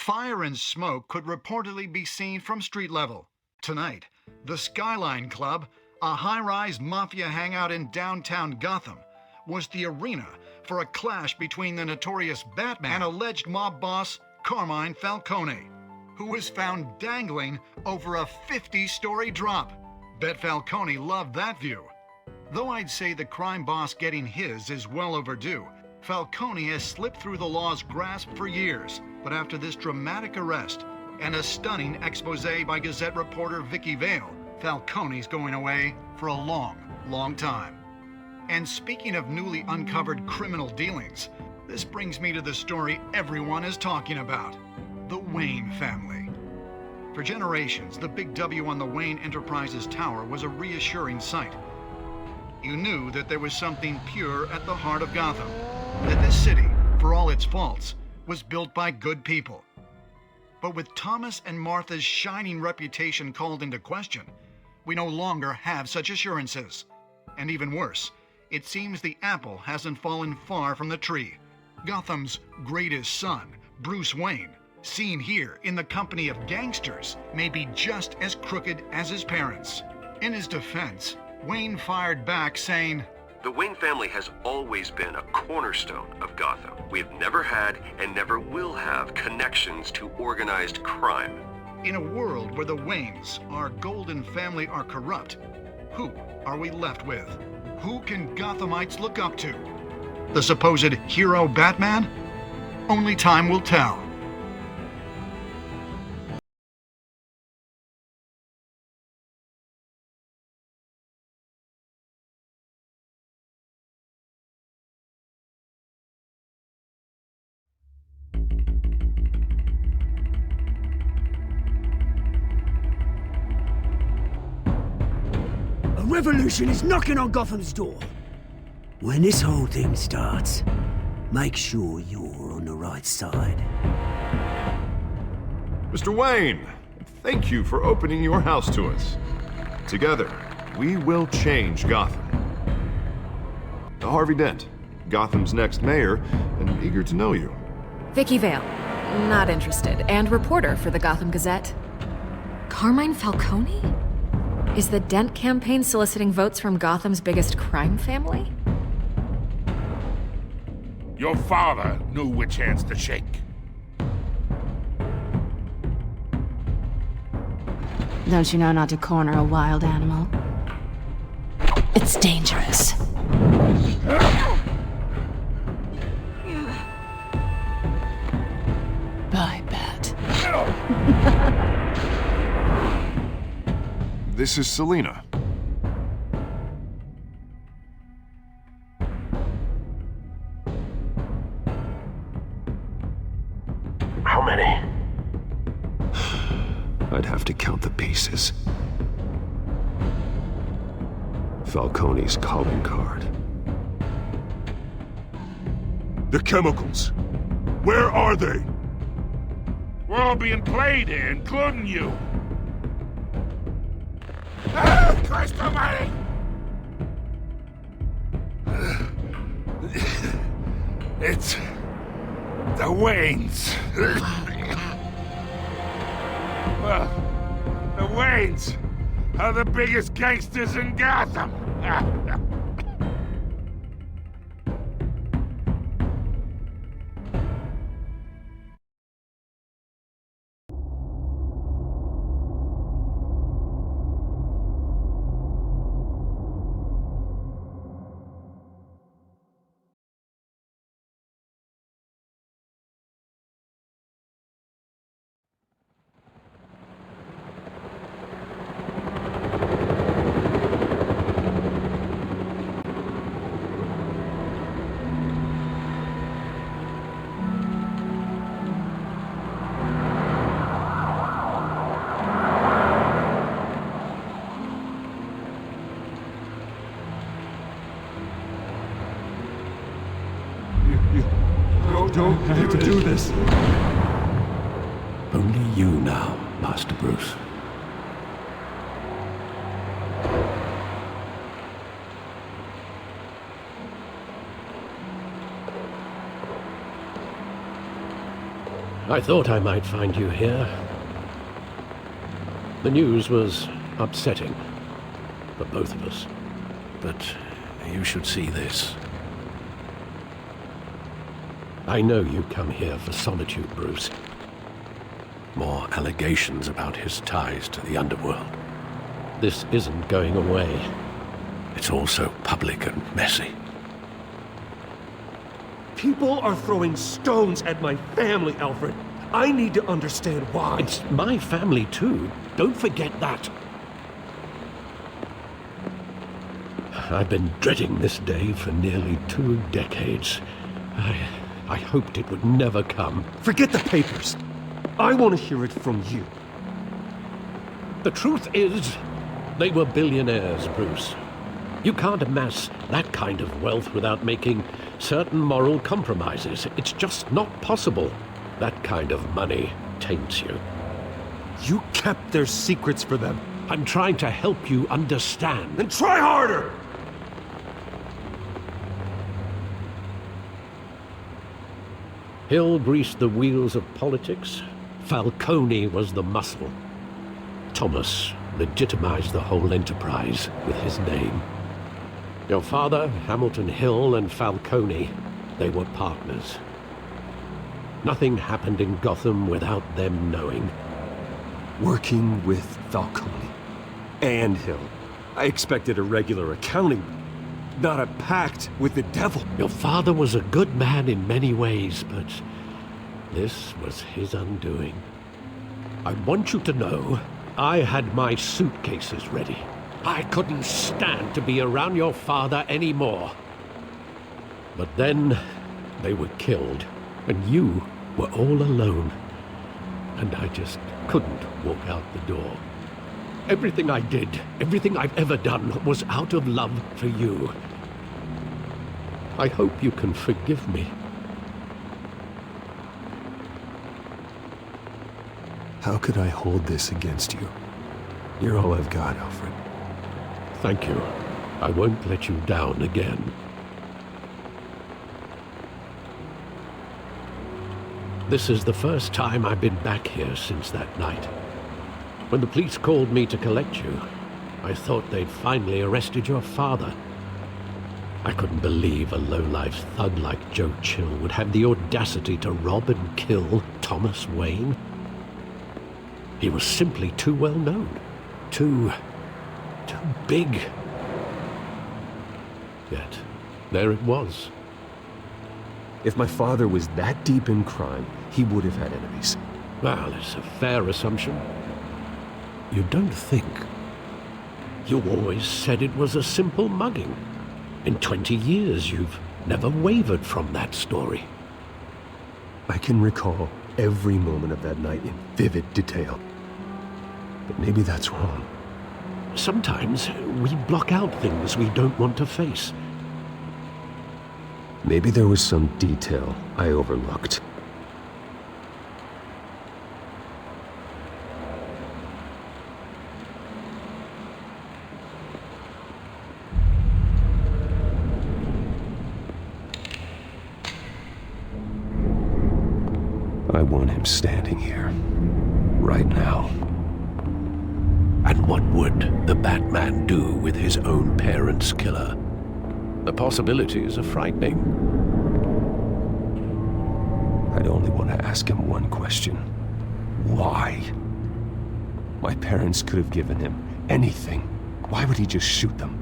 Fire and smoke could reportedly be seen from street level. Tonight, the Skyline Club, a high-rise mafia hangout in downtown Gotham, was the arena for a clash between the notorious Batman and alleged mob boss Carmine Falcone, who was found dangling over a 50-story drop. Bet Falcone loved that view. Though I'd say the crime boss getting his is well overdue, Falcone has slipped through the law's grasp for years. But after this dramatic arrest and a stunning expose by Gazette reporter Vicky Vale, Falcone's going away for a long, long time. And speaking of newly uncovered criminal dealings, this brings me to the story everyone is talking about: the Wayne family. For generations, the big W on the Wayne Enterprises Tower was a reassuring sight. You knew that there was something pure at the heart of Gotham, that this city, for all its faults, was built by good people. But with Thomas and Martha's shining reputation called into question, we no longer have such assurances. And even worse, it seems the apple hasn't fallen far from the tree. Gotham's greatest son, Bruce Wayne, seen here in the company of gangsters, may be just as crooked as his parents. In his defense, Wayne fired back saying, "The Wayne family has always been a cornerstone of Gotham. We have never had and never will have connections to organized crime." In a world where the Waynes, our golden family, are corrupt, who are we left with? Who can Gothamites look up to? The supposed hero Batman? Only time will tell. A revolution is knocking on Gotham's door. When this whole thing starts, make sure you're on the right side. Mr. Wayne, thank you for opening your house to us. Together, we will change Gotham. Harvey Dent, Gotham's next mayor, and eager to know you. Vicky Vale, not interested, and reporter for the Gotham Gazette. Carmine Falcone? Is the Dent campaign soliciting votes from Gotham's biggest crime family? Your father knew which hands to shake. Don't you know not to corner a wild animal? It's dangerous. Bye, Bat. This is Selina. How many? I'd have to count the pieces. Falcone's calling card. The chemicals. Where are they? We're all being played here, including you. Ah, Christ almighty! It's the Waynes. Well, the Waynes are the biggest gangsters in Gotham. Don't have to do this. Only you now, Master Bruce. I thought I might find you here. The news was upsetting for both of us. But you should see this. I know you come here for solitude, Bruce. More allegations about his ties to the underworld. This isn't going away. It's all so public and messy. People are throwing stones at my family, Alfred. I need to understand why. It's my family, too. Don't forget that. I've been dreading this day for nearly 2 decades. I hoped it would never come. Forget the papers. I want to hear it from you. The truth is, they were billionaires, Bruce. You can't amass that kind of wealth without making certain moral compromises. It's just not possible. That kind of money taints you. You kept their secrets for them. I'm trying to help you understand. Then try harder! Hill greased the wheels of politics. Falcone was the muscle. Thomas legitimized the whole enterprise with his name. Your father, Hamilton Hill, and Falcone, they were partners. Nothing happened in Gotham without them knowing. Working with Falcone and Hill. I expected a regular accounting, not a pact with the devil. Your father was a good man in many ways, but this was his undoing. I want you to know, I had my suitcases ready. I couldn't stand to be around your father anymore. But then, they were killed, and you were all alone. And I just couldn't walk out the door. Everything I did, everything I've ever done, was out of love for you. I hope you can forgive me. How could I hold this against you? You're all I've got, Alfred. Thank you. I won't let you down again. This is the first time I've been back here since that night. When the police called me to collect you, I thought they'd finally arrested your father. I couldn't believe a low-life thug like Joe Chill would have the audacity to rob and kill Thomas Wayne. He was simply too well known. Too big. Yet, there it was. If my father was that deep in crime, he would have had enemies. Well, it's a fair assumption. You don't think. You always said it was a simple mugging. In 20 years, you've never wavered from that story. I can recall every moment of that night in vivid detail. But maybe that's wrong. Sometimes we block out things we don't want to face. Maybe there was some detail I overlooked. I want him standing here, right now. And what would the Batman do with his own parents' killer? The possibilities are frightening. I'd only want to ask him one question. Why? My parents could have given him anything. Why would he just shoot them?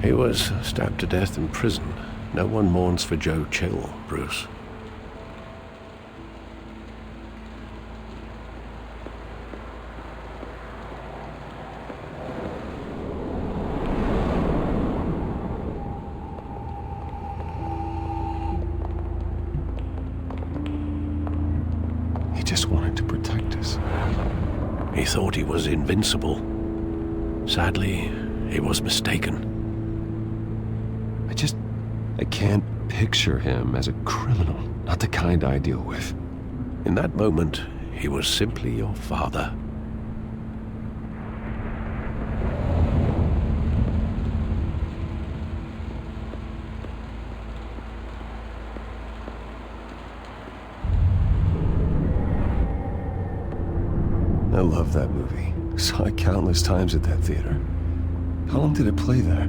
He was stabbed to death in prison. No one mourns for Joe Chill, Bruce. He just wanted to protect us. He thought he was invincible. Sadly, he was mistaken. I can't picture him as a criminal. Not the kind I deal with. In that moment, he was simply your father. I love that movie. Saw it countless times at that theater. How long did it play there?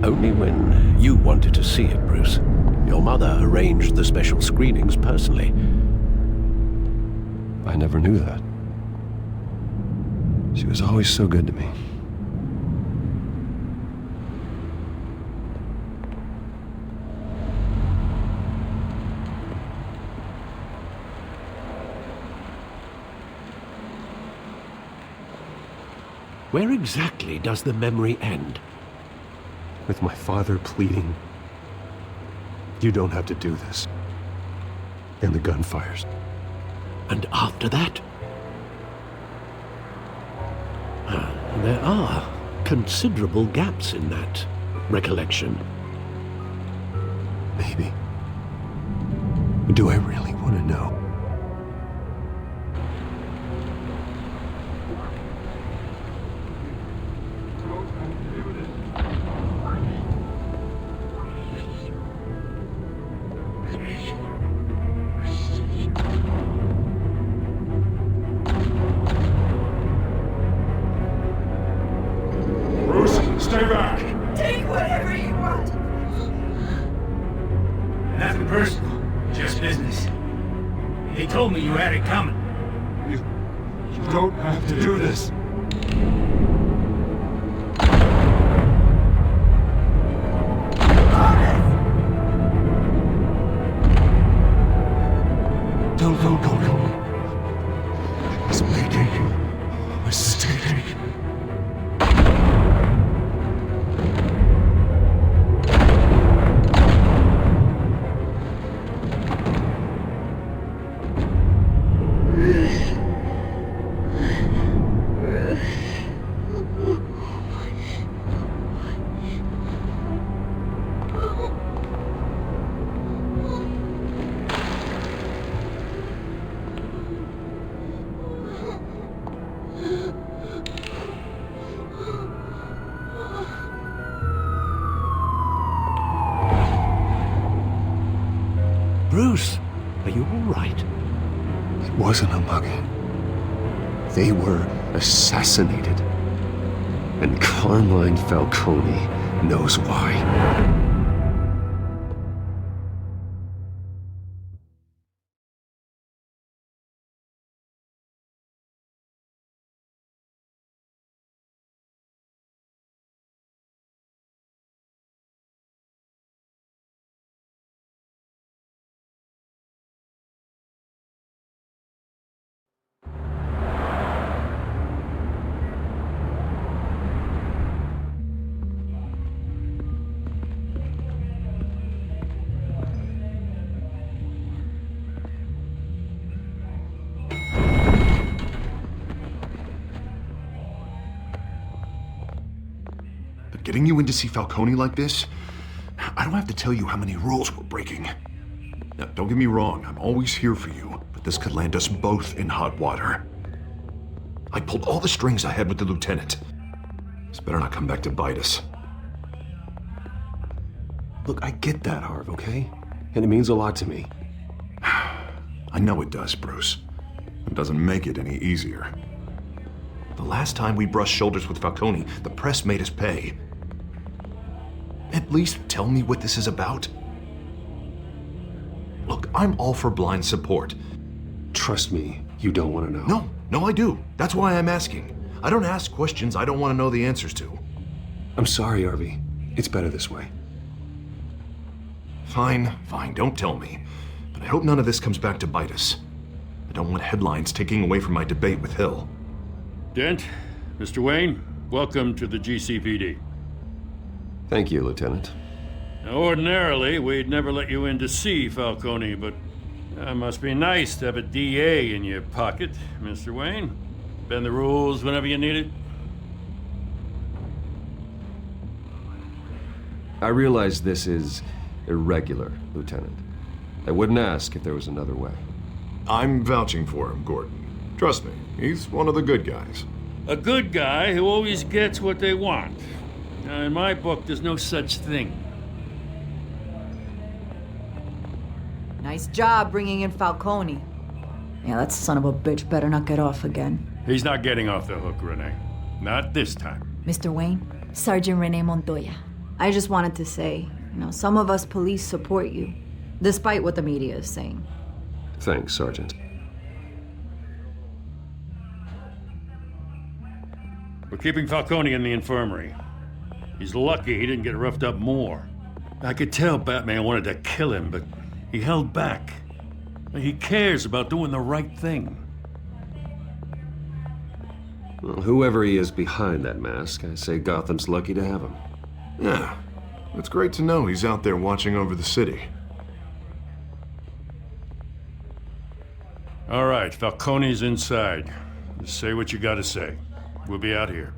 Only when you wanted to see it, Bruce. Your mother arranged the special screenings personally. I never knew that. She was always so good to me. Where exactly does the memory end? With my father pleading, "You don't have to do this." And the gun fires. And after that? There are considerable gaps in that recollection. Maybe. Do I really want to know? Stay back! Take whatever you want. Nothing personal, just business. They told me you had it coming. You don't have to do this. Don't. He's making a mistake. Bruce, are you all right? It wasn't a mugging. They were assassinated. And Carmine Falcone knows why. Getting you in to see Falcone like this, I don't have to tell you how many rules we're breaking. Now, don't get me wrong, I'm always here for you, but this could land us both in hot water. I pulled all the strings I had with the lieutenant. This better not come back to bite us. Look, I get that, Harv, okay? And it means a lot to me. I know it does, Bruce. It doesn't make it any easier. The last time we brushed shoulders with Falcone, the press made us pay. At least tell me what this is about. Look, I'm all for blind support. Trust me, you don't want to know. No, I do. That's why I'm asking. I don't ask questions I don't want to know the answers to. I'm sorry, Harvey. It's better this way. Fine, don't tell me. But I hope none of this comes back to bite us. I don't want headlines taking away from my debate with Hill. Dent, Mr. Wayne, welcome to the GCPD. Thank you, Lieutenant. Now, ordinarily, we'd never let you in to see Falcone, but it must be nice to have a DA in your pocket, Mr. Wayne. Bend the rules whenever you need it. I realize this is irregular, Lieutenant. I wouldn't ask if there was another way. I'm vouching for him, Gordon. Trust me, he's one of the good guys. A good guy who always gets what they want. Now, in my book, there's no such thing. Nice job bringing in Falcone. Yeah, that son of a bitch better not get off again. He's not getting off the hook, Renee. Not this time. Mr. Wayne, Sergeant Renee Montoya. I just wanted to say, some of us police support you, despite what the media is saying. Thanks, Sergeant. We're keeping Falcone in the infirmary. He's lucky he didn't get roughed up more. I could tell Batman wanted to kill him, but he held back. He cares about doing the right thing. Well, whoever he is behind that mask, I say Gotham's lucky to have him. Yeah, it's great to know he's out there watching over the city. All right, Falcone's inside. Just say what you gotta say. We'll be out here.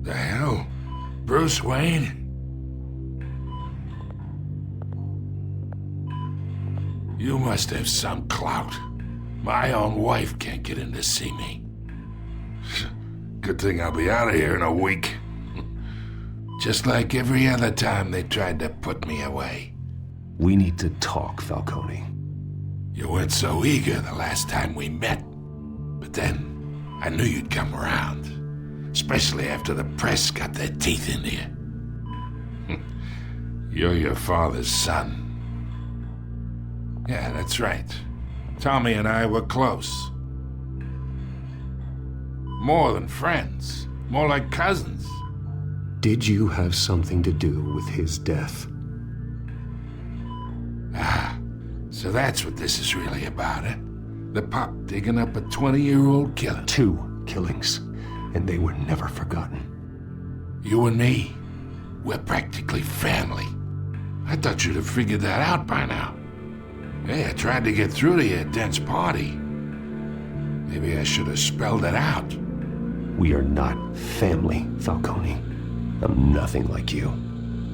The hell? Bruce Wayne? You must have some clout. My own wife can't get in to see me. Good thing I'll be out of here in a week. Just like every other time they tried to put me away. We need to talk, Falcone. You weren't so eager the last time we met. But then, I knew you'd come around. Especially after the press got their teeth into you. You're your father's son. Yeah, that's right. Tommy and I were close. More than friends. More like cousins. Did you have something to do with his death? Ah, so that's what this is really about, eh? The pup digging up a 20-year-old killer. 2 killings. And they were never forgotten. You and me, we're practically family. I thought you'd have figured that out by now. Hey, I tried to get through to your dense party. Maybe I should have spelled it out. We are not family, Falcone. I'm nothing like you.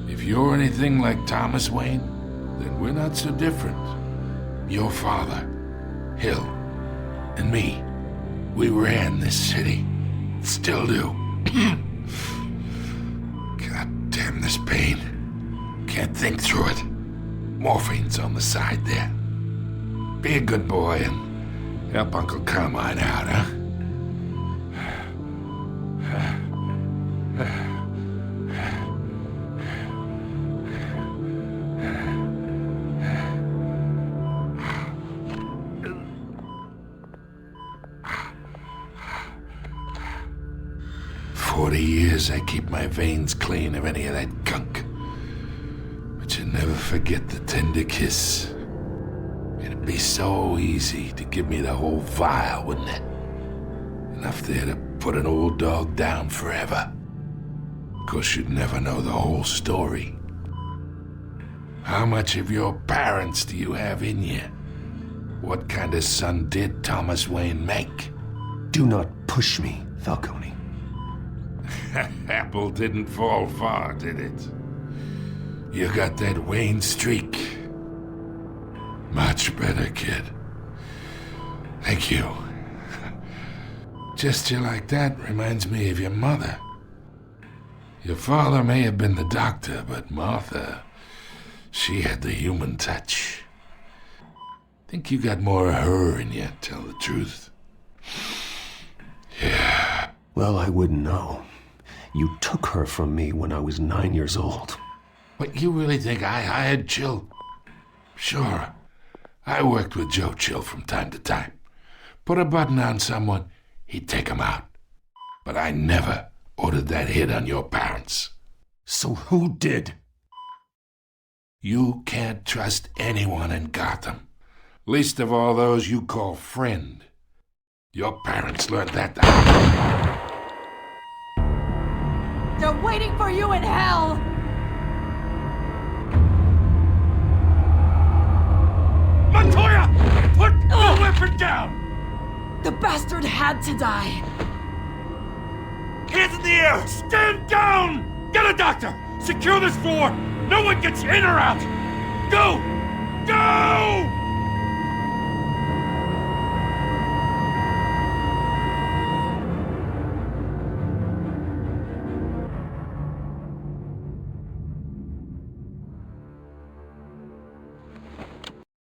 If you're anything like Thomas Wayne, then we're not so different. Your father, Hill, and me, we ran this city. Still do. God damn this pain. Can't think through it. Morphine's on the side there. Be a good boy and help Uncle Carmine out, huh? 40 years I keep my veins clean of any of that gunk. But you never forget the tender kiss. It'd be so easy to give me the whole vial, wouldn't it? Enough there to put an old dog down forever. Of course, you'd never know the whole story. How much of your parents do you have in you? What kind of son did Thomas Wayne make? Do not push me, Falcone. Apple didn't fall far, did it? You got that Wayne streak. Much better, kid. Thank you. Gesture like that reminds me of your mother. Your father may have been the doctor, but Martha, she had the human touch. Think you got more of her in you, tell the truth. Yeah. Well, I wouldn't know. You took her from me when I was 9 years old. What, you really think I hired Chill? Sure. I worked with Joe Chill from time to time. Put a button on someone, he'd take him out. But I never ordered that hit on your parents. So who did? You can't trust anyone in Gotham. Least of all those you call friend. Your parents learned that. They're waiting for you in hell! Montoya! Put the weapon down! The bastard had to die. Hands in the air! Stand down! Get a doctor! Secure this floor! No one gets in or out! Go! Go!